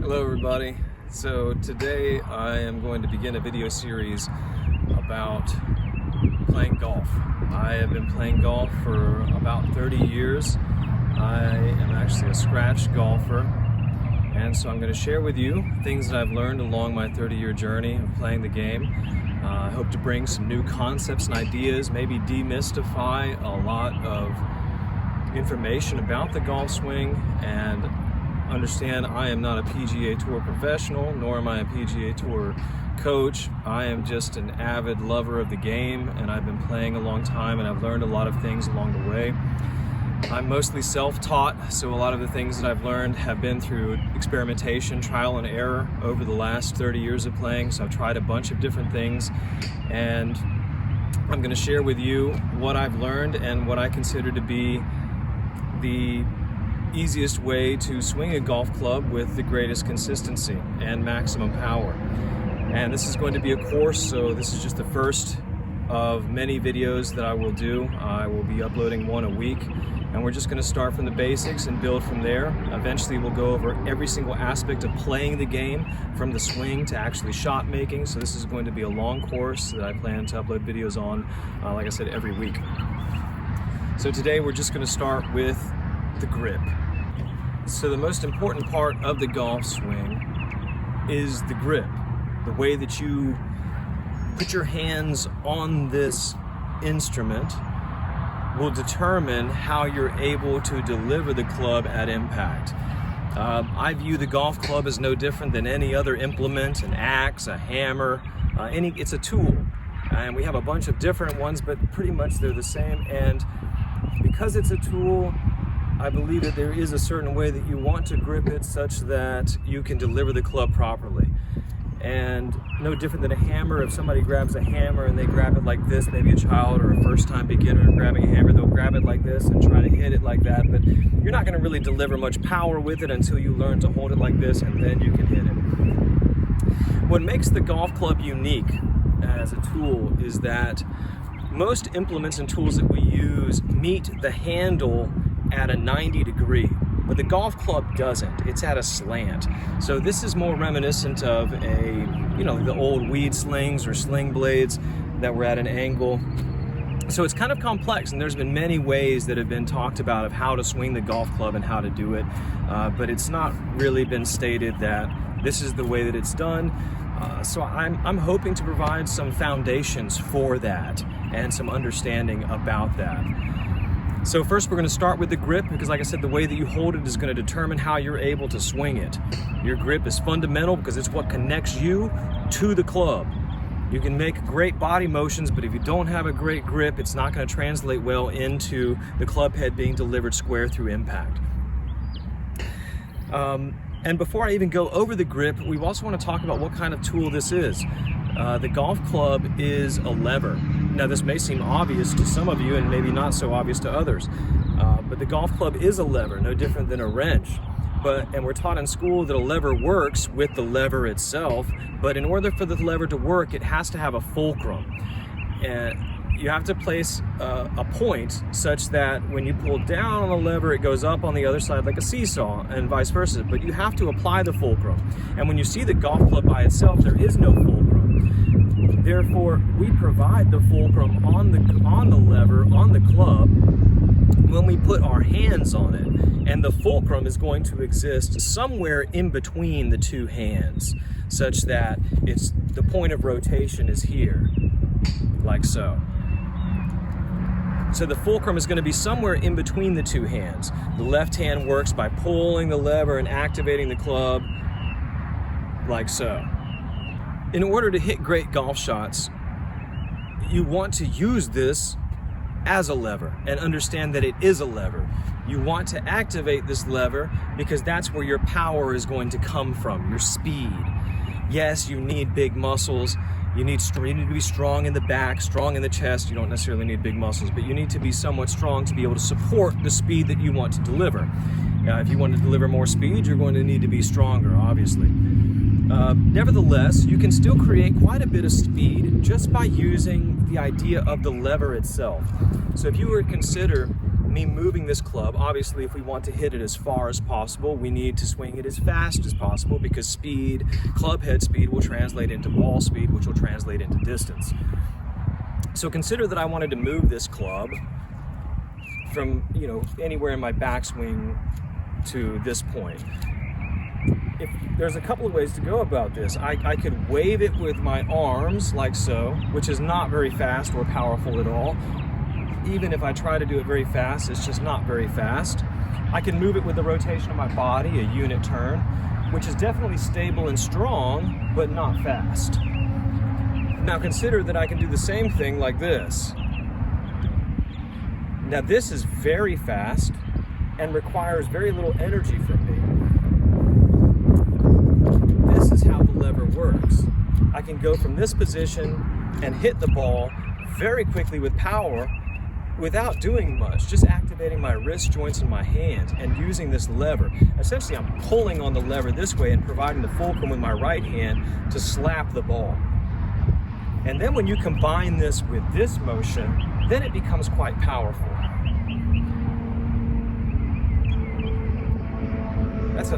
Hello everybody. So today I am going to begin a video series about playing golf. I have been playing golf for about 30 years. I am actually a scratch golfer, and so I'm going to share with you things that I've learned along my 30-year journey of playing the game. I hope to bring some new concepts and ideas, maybe demystify a lot of information about the golf swing, and understand I am not a PGA Tour professional, nor am I a PGA Tour coach. I am just an avid lover of the game, and I've been playing a long time, and I've learned a lot of things along the way. I'm mostly self-taught, so a lot of the things that I've learned have been through experimentation, trial and error over the last 30 years of playing. So I've tried a bunch of different things, and I'm going to share with you what I've learned and what I consider to be the easiest way to swing a golf club with the greatest consistency and maximum power. And this is going to be a course, so this is just the first of many videos that I will do. I will be uploading one a week, and we're just going to start from the basics and build from there. Eventually we'll go over every single aspect of playing the game, from the swing to actually shot making. So this is going to be a long course that I plan to upload videos on, like I said, every week. So today we're just going to start with the grip. So the most important part of the golf swing is the grip. The way that you put your hands on this instrument will determine how you're able to deliver the club at impact. I view the golf club as no different than any other implement, an axe, a hammer, it's a tool. And we have a bunch of different ones, but pretty much they're the same. And because it's a tool, I believe that there is a certain way that you want to grip it such that you can deliver the club properly. And no different than a hammer. If somebody grabs a hammer and they grab it like this, maybe a child or a first-time beginner grabbing a hammer, they'll grab it like this and try to hit it like that, but you're not going to really deliver much power with it until you learn to hold it like this, and then you can hit it. What makes the golf club unique as a tool is that most implements and tools that we use meet the handle at a 90 degree, but the golf club doesn't. It's at a slant. So this is more reminiscent of the old weed slings or sling blades that were at an angle. So it's kind of complex, and there's been many ways that have been talked about of how to swing the golf club and how to do it, but it's not really been stated that this is the way that it's done. So I'm hoping to provide some foundations for that and some understanding about that. So first we're going to start with the grip, because like I said, the way that you hold it is going to determine how you're able to swing it. Your grip is fundamental because it's what connects you to the club. You can make great body motions, but if you don't have a great grip, it's not going to translate well into the club head being delivered square through impact. And before I even go over the grip, we also want to talk about what kind of tool this is. The golf club is a lever. Now this may seem obvious to some of you and maybe not so obvious to others, but the golf club is a lever, no different than a wrench. And we're taught in school that a lever works with the lever itself, but in order for the lever to work, it has to have a fulcrum. And you have to place a point such that when you pull down on the lever, it goes up on the other side like a seesaw, and vice versa. But you have to apply the fulcrum. And when you see the golf club by itself, there is no fulcrum. Therefore, we provide the fulcrum on the lever, on the club, when we put our hands on it. And the fulcrum is going to exist somewhere in between the two hands, such that the point of rotation is here, like so. So the fulcrum is going to be somewhere in between the two hands. The left hand works by pulling the lever and activating the club, like so. In order to hit great golf shots, you want to use this as a lever and understand that it is a lever. You want to activate this lever because that's where your power is going to come from, your speed. Yes, you need big muscles. You need to be strong in the back, strong in the chest. You don't necessarily need big muscles, but you need to be somewhat strong to be able to support the speed that you want to deliver. If you want to deliver more speed, you're going to need to be stronger, obviously. Nevertheless, you can still create quite a bit of speed just by using the idea of the lever itself. So if you were to consider me moving this club, obviously if we want to hit it as far as possible, we need to swing it as fast as possible, because speed, club head speed, will translate into ball speed, which will translate into distance. So consider that I wanted to move this club from, anywhere in my backswing to this point. There's a couple of ways to go about this. I could wave it with my arms like so, which is not very fast or powerful at all. Even if I try to do it very fast, it's just not very fast. I can move it with the rotation of my body, a unit turn, which is definitely stable and strong, but not fast. Now consider that I can do the same thing like this. Now this is very fast and requires very little energy from me. This is how the lever works. I can go from this position and hit the ball very quickly with power without doing much, just activating my wrist joints and my hands and using this lever. Essentially, I'm pulling on the lever this way and providing the fulcrum with my right hand to slap the ball. And then when you combine this with this motion, then it becomes quite powerful. That's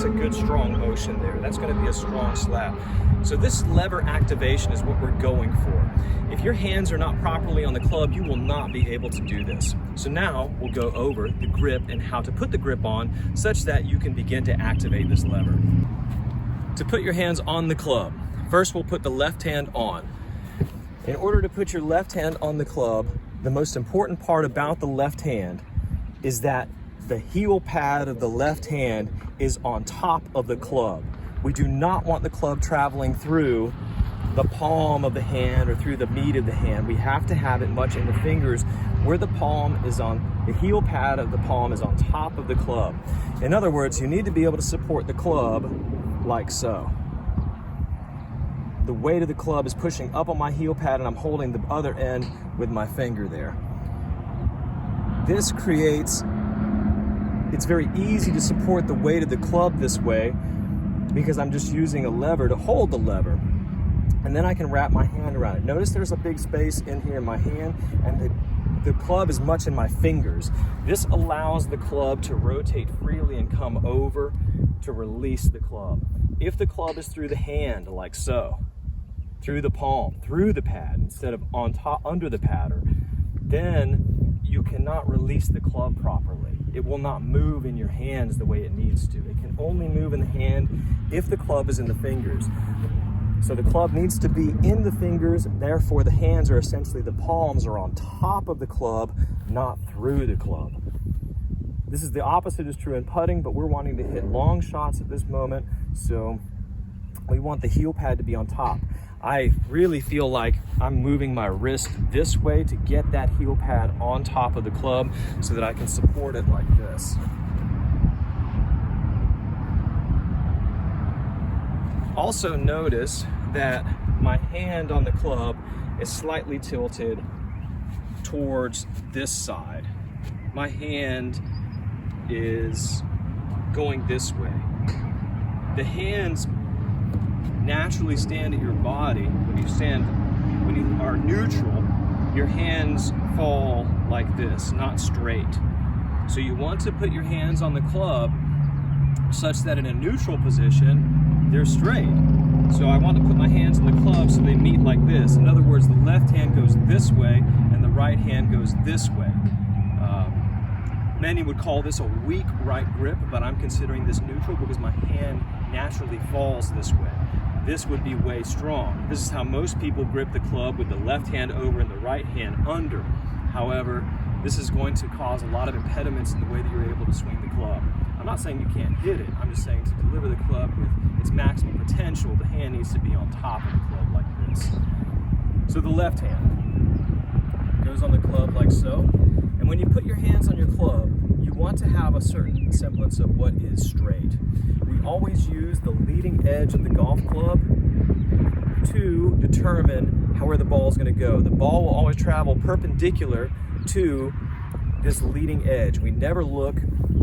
a good strong motion there. That's going to be a strong slap. So this lever activation is what we're going for. If your hands are not properly on the club, you will not be able to do this. So now we'll go over the grip and how to put the grip on such that you can begin to activate this lever. To put your hands on the club, first we'll put the left hand on. In order to put your left hand on the club, the most important part about the left hand is that the heel pad of the left hand is on top of the club. We do not want the club traveling through the palm of the hand or through the meat of the hand. We have to have it much in the fingers where the palm is on, the heel pad of the palm is on top of the club. In other words, you need to be able to support the club like so. The weight of the club is pushing up on my heel pad and I'm holding the other end with my finger there. This creates, it's very easy to support the weight of the club this way because I'm just using a lever to hold the lever. And then I can wrap my hand around it. Notice there's a big space in here in my hand and the club is much in my fingers. This allows the club to rotate freely and come over to release the club. If the club is through the hand like so, through the palm, through the pad instead of on top, under the pattern, then you cannot release the club properly. It will not move in your hands the way it needs to. It can only move in the hand if the club is in the fingers. So the club needs to be in the fingers, therefore the hands are essentially, the palms are on top of the club, not through the club. This is the opposite is true in putting, but we're wanting to hit long shots at this moment, so we want the heel pad to be on top. I really feel like I'm moving my wrist this way to get that heel pad on top of the club so that I can support it like this. Also notice that my hand on the club is slightly tilted towards this side. My hand is going this way. The hands naturally stand at your body. When you are neutral, your hands fall like this, not straight. So you want to put your hands on the club such that in a neutral position, they're straight. So I want to put my hands on the club so they meet like this. In other words, the left hand goes this way and the right hand goes this way. Many would call this a weak right grip, but I'm considering this neutral because my hand naturally falls this way. This would be way strong. This is how most people grip the club, with the left hand over and the right hand under. However, this is going to cause a lot of impediments in the way that you're able to swing the club. I'm not saying you can't hit it, I'm just saying to deliver the club with its maximum potential, the hand needs to be on top of the club like this. So the left hand goes on the club like so. And when you put your hands on your club, you want to have a certain semblance of what is straight. We always use the leading edge of the golf club to determine where the ball is going to go. The ball will always travel perpendicular to this leading edge. We never look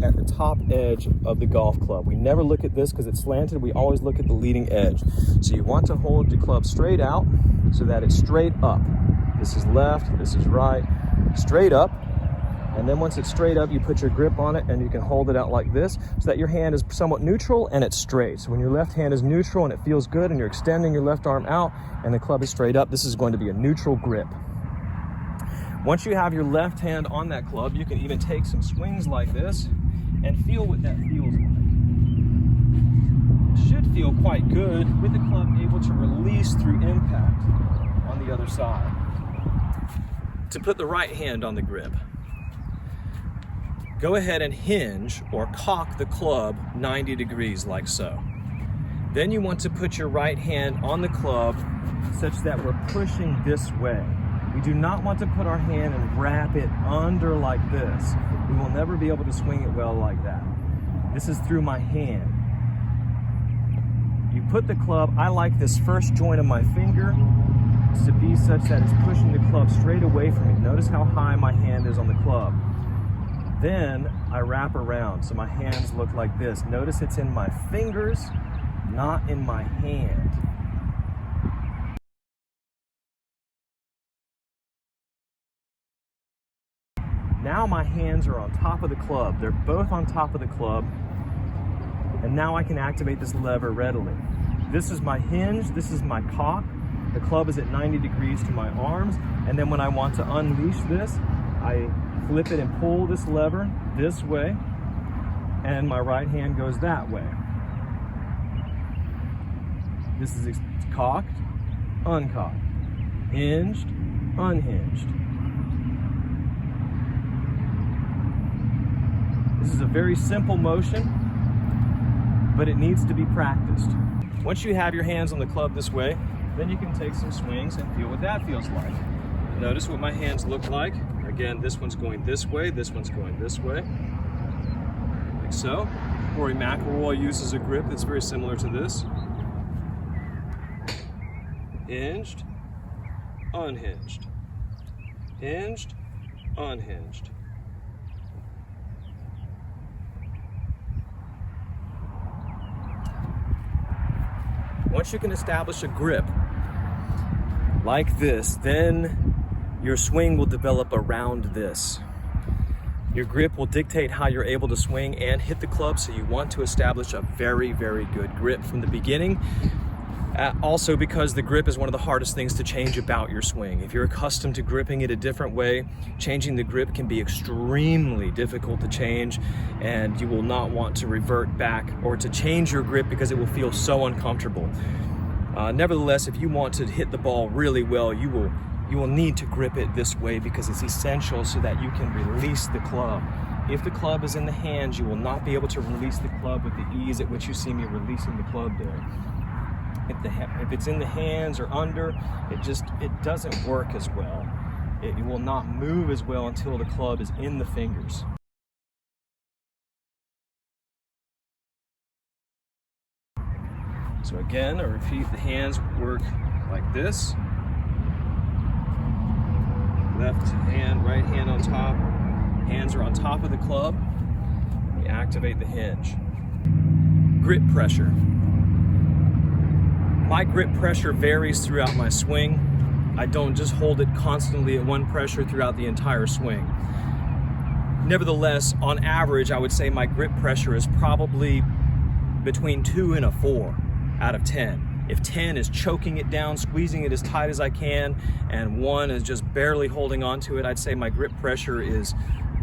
at the top edge of the golf club. We never look at this because it's slanted. We always look at the leading edge. So you want to hold the club straight out so that it's straight up. This is left, this is right, straight up. And then once it's straight up, you put your grip on it and you can hold it out like this so that your hand is somewhat neutral and it's straight. So when your left hand is neutral and it feels good and you're extending your left arm out and the club is straight up, this is going to be a neutral grip. Once you have your left hand on that club, you can even take some swings like this and feel what that feels like. It should feel quite good with the club able to release through impact on the other side. To put the right hand on the grip, go ahead and hinge or cock the club 90 degrees like so. Then you want to put your right hand on the club such that we're pushing this way. We do not want to put our hand and wrap it under like this. We will never be able to swing it well like that. This is through my hand. You put the club, I like this first joint of my finger to be such that it's pushing the club straight away from me. Notice how high my hand is on the club. Then I wrap around so my hands look like this. Notice it's in my fingers, not in my hand. Now my hands are on top of the club. They're both on top of the club. And now I can activate this lever readily. This is my hinge, this is my cock. The club is at 90 degrees to my arms. And then when I want to unleash this, I flip it and pull this lever this way, and my right hand goes that way. This is cocked, uncocked, hinged, unhinged. This is a very simple motion, but it needs to be practiced. Once you have your hands on the club this way, then you can take some swings and feel what that feels like. Notice what my hands look like. Again, this one's going this way, this one's going this way, like so. Rory McIlroy uses a grip that's very similar to this. Hinged, unhinged, hinged, unhinged. Once you can establish a grip like this, then your swing will develop around this. Your grip will dictate how you're able to swing and hit the club, so you want to establish a very, very good grip from the beginning. Also because the grip is one of the hardest things to change about your swing. If you're accustomed to gripping it a different way, changing the grip can be extremely difficult to change, and you will not want to revert back or to change your grip because it will feel so uncomfortable. Nevertheless, if you want to hit the ball really well, you will need to grip it this way because it's essential so that you can release the club. If the club is in the hands, you will not be able to release the club with the ease at which you see me releasing the club there. If it's in the hands or under, it doesn't work as well. It will not move as well until the club is in the fingers. So again, I repeat, the hands work like this. Left hand, right hand on top. Hands are on top of the club. We activate the hinge. Grip pressure. My grip pressure varies throughout my swing. I don't just hold it constantly at one pressure throughout the entire swing. Nevertheless, on average, I would say my grip pressure is probably between 2 and a 4 out of 10. If 10 is choking it down, squeezing it as tight as I can, and 1 is just barely holding on to it, I'd say my grip pressure is,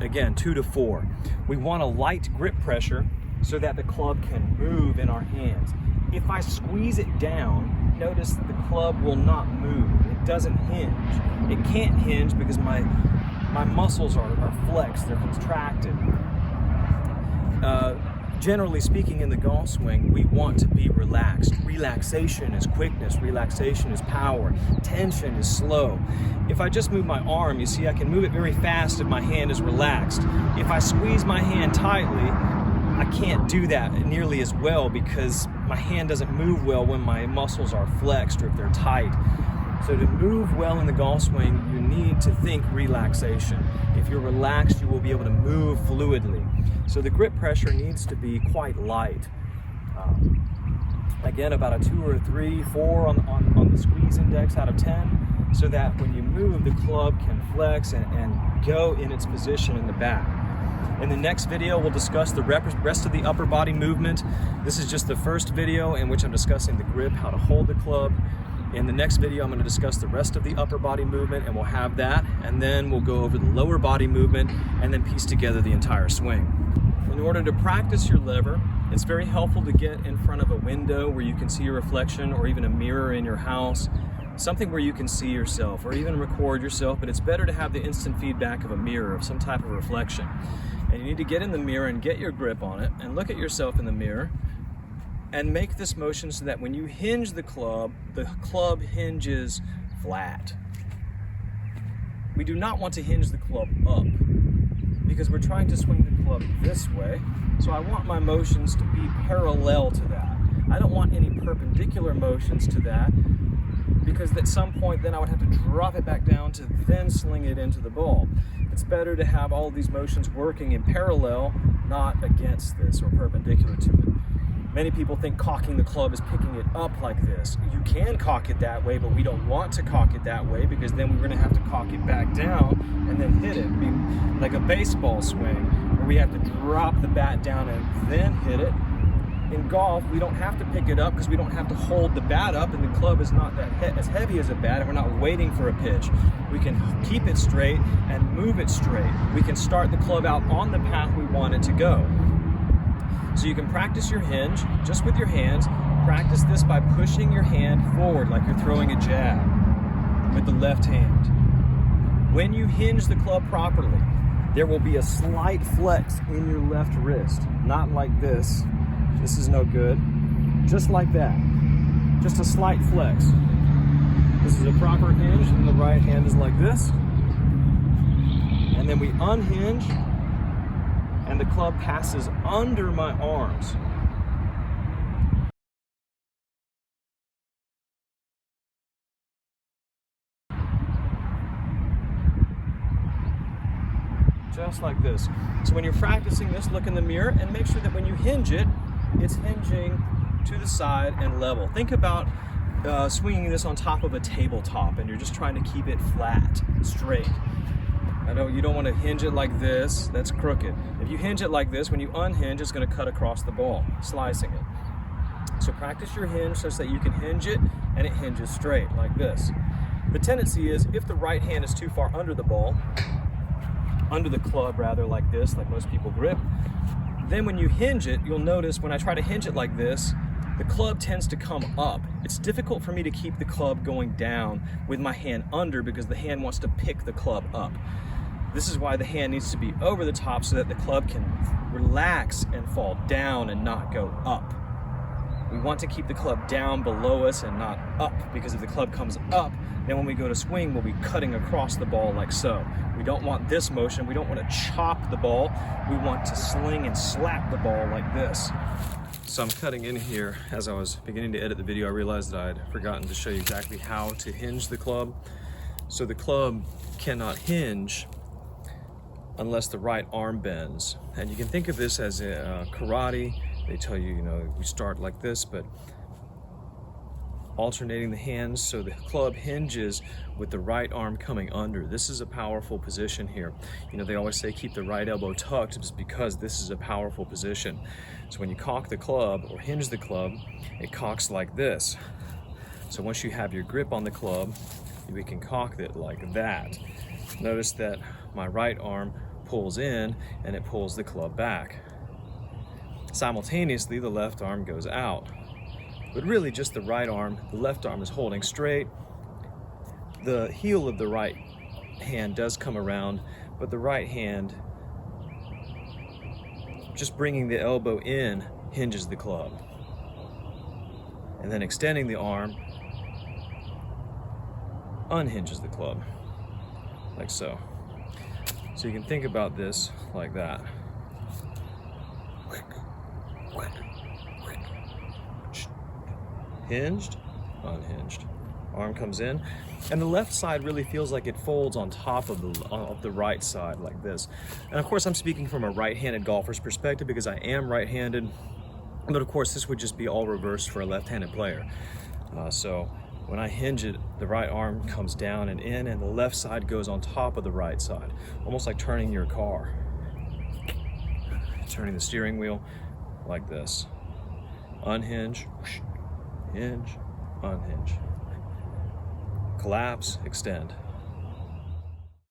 again, 2 to 4. We want a light grip pressure so that the club can move in our hands. If I squeeze it down, notice the club will not move. It doesn't hinge. It can't hinge because my muscles are flexed, they're contracted. Generally speaking, in the golf swing, we want to be relaxed. Relaxation is quickness, relaxation is power, tension is slow. If I just move my arm, you see I can move it very fast if my hand is relaxed. If I squeeze my hand tightly, I can't do that nearly as well because my hand doesn't move well when my muscles are flexed or if they're tight. So to move well in the golf swing, you need to think relaxation. If you're relaxed, you will be able to move fluidly. So the grip pressure needs to be quite light. Again, about a 2 or a 3, 4 on the squeeze index out of 10. so that when you move, the club can flex and go in its position in the back. In the next video, we'll discuss the rest of the upper body movement. This is just the first video in which I'm discussing the grip, how to hold the club. In the next video, I'm going to discuss the rest of the upper body movement, and we'll have that, and then we'll go over the lower body movement and then piece together the entire swing. In order to practice your lever, it's very helpful to get in front of a window where you can see your reflection, or even a mirror in your house, something where you can see yourself or even record yourself, but it's better to have the instant feedback of a mirror, of some type of reflection. And you need to get in the mirror and get your grip on it and look at yourself in the mirror and make this motion so that when you hinge the club hinges flat. We do not want to hinge the club up because we're trying to swing the club this way. So I want my motions to be parallel to that. I don't want any perpendicular motions to that, because at some point then I would have to drop it back down to then sling it into the ball. It's better to have all of these motions working in parallel, not against this or perpendicular to it. Many people think cocking the club is picking it up like this. You can cock it that way, but we don't want to cock it that way, because then we're going to have to cock it back down and then hit it. I mean, like a baseball swing, where we have to drop the bat down and then hit it. In golf, we don't have to pick it up because we don't have to hold the bat up, and the club is not that as heavy as a bat, and we're not waiting for a pitch. We can keep it straight and move it straight. We can start the club out on the path we want it to go. So you can practice your hinge just with your hands. Practice this by pushing your hand forward like you're throwing a jab with the left hand. When you hinge the club properly, there will be a slight flex in your left wrist, not like this. This is no good. Just like that. Just a slight flex. This is a proper hinge, and the right hand is like this. And then we unhinge, and the club passes under my arms. Just like this. So when you're practicing this, look in the mirror and make sure that when you hinge it, it's hinging to the side and level. Think about swinging this on top of a tabletop, and you're just trying to keep it flat, straight. I know you don't want to hinge it like this, that's crooked. If you hinge it like this, when you unhinge, it's going to cut across the ball, slicing it. So practice your hinge such that you can hinge it and it hinges straight like this. The tendency is, if the right hand is too far under the ball, under the club rather, like this, like most people grip, then when you hinge it, you'll notice when I try to hinge it like this, the club tends to come up. It's difficult for me to keep the club going down with my hand under, because the hand wants to pick the club up. This is why the hand needs to be over the top, so that the club can relax and fall down and not go up. We want to keep the club down below us and not up, because if the club comes up, then when we go to swing, we'll be cutting across the ball like so. We don't want this motion. We don't want to chop the ball. We want to sling and slap the ball like this. So I'm cutting in here. As I was beginning to edit the video, I realized that I had forgotten to show you exactly how to hinge the club. So the club cannot hinge unless the right arm bends. And you can think of this as a karate. They tell you, you start like this, but alternating the hands so the club hinges with the right arm coming under. This is a powerful position here. They always say keep the right elbow tucked, just because this is a powerful position. So when you cock the club or hinge the club, it cocks like this. So once you have your grip on the club, we can cock it like that. Notice that my right arm pulls in and it pulls the club back. Simultaneously, the left arm goes out. But really just the right arm, the left arm is holding straight. The heel of the right hand does come around, but the right hand, just bringing the elbow in, hinges the club. And then extending the arm, unhinges the club, like so. So you can think about this like that. Hinged, unhinged. Arm comes in, and the left side really feels like it folds on top of the right side like this. And of course I'm speaking from a right-handed golfer's perspective because I am right-handed, but of course this would just be all reversed for a left-handed player. So When I hinge it, the right arm comes down and in, and the left side goes on top of the right side, almost like turning your car. Turning the steering wheel like this. Unhinge, hinge, unhinge. Collapse, extend.